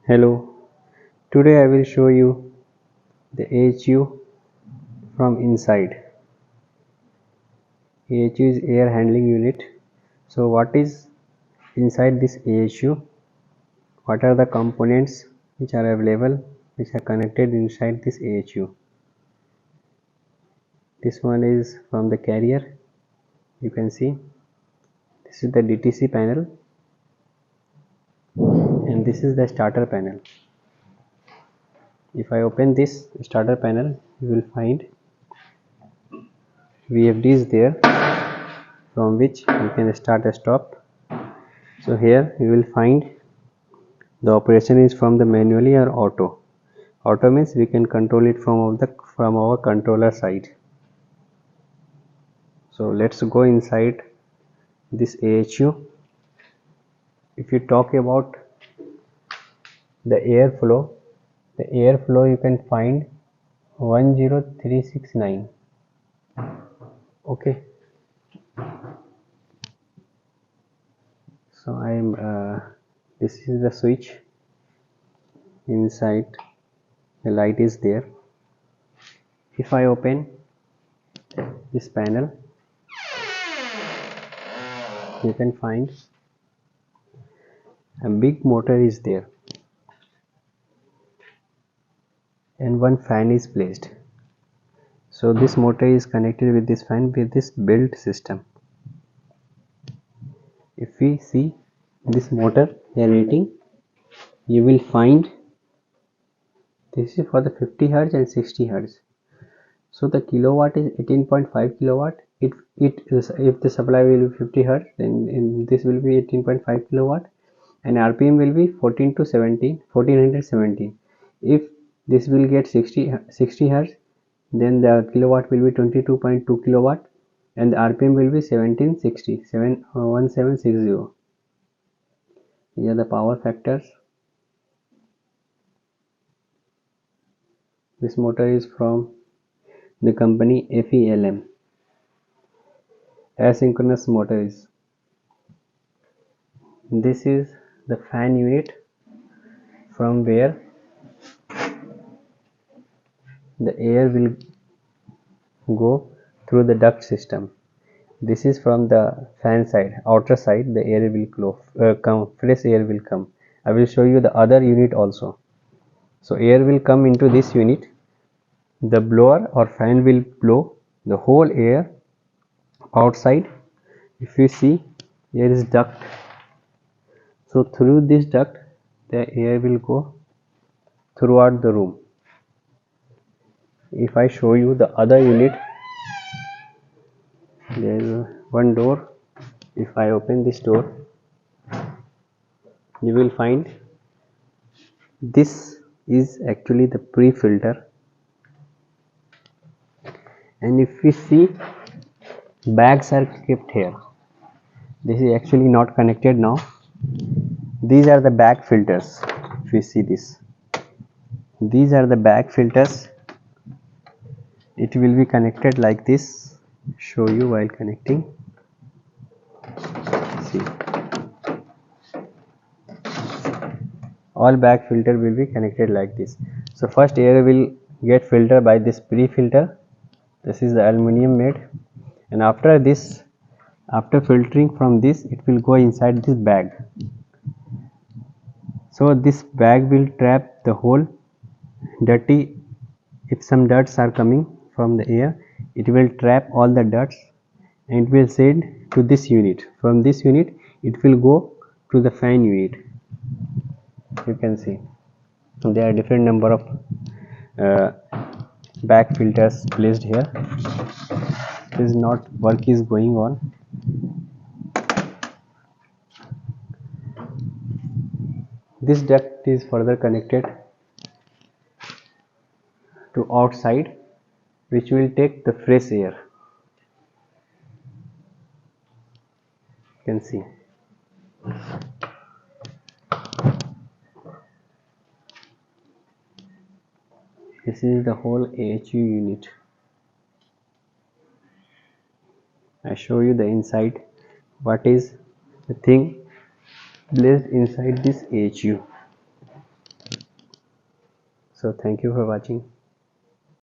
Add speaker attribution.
Speaker 1: Hello, today I will show you the AHU from inside. AHU is air handling unit. So what is inside this AHU? What are the components which are available, which are connected inside this AHU? This one is from the carrier. You can see this is the DTC panel and this is the starter panel. If I open this starter panel, you will find VFDs there from which you can start a stop. So here you will find the operation is from the manually or auto. Auto means we can control it from our controller side. So let's go inside this AHU. If you talk about the airflow you can find 10369. Okay. So I am this is the switch. Inside the light is there. If I open this panel, you can find a big motor is there and one fan is placed. So this motor is connected with this fan with this built system. If we see this motor rating, you will find this is for the 50 Hz and 60 Hz. So the kilowatt is 18.5 kilowatt. If the supply will be 50 Hz, then this will be 18.5 kilowatt, and RPM will be 1417. If this will get 60 Hz, then the kilowatt will be 22.2 kilowatt, and the RPM will be 1760. Here are the power factors. This motor is from the company FELM. Asynchronous motor is. This is the fan unit from where the air will go through the duct system. This is from the fan side, outer side. The air will come, fresh air will come. I will show you the other unit also. So air will come into this unit. The blower or fan will blow the whole air outside. If you see, here is duct. So through this duct, the air will go throughout the room. If I show you the other unit, there is one door. If I open this door, you will find this is actually the pre-filter, and if we see, bags are kept here. This is actually not connected now. These are the bag filters. If you see this, these are the bag filters. It will be connected like this. Show you while connecting. See, all bag filter will be connected like this. So first air will get filtered by this pre-filter. This is the aluminum made, and after filtering from this, it will go inside this bag. So this bag will trap the whole dirty. If some dirts are coming from the air, it will trap all the dirts and it will send to this unit. From this unit, it will go to the fan unit. You can see there are different number of bag filters placed here. This is not work is going on. This duct is further connected to outside, which will take the fresh air. You can see. This is the whole AHU unit. I show you the inside. What is the thing placed inside this AHU? So thank you for watching.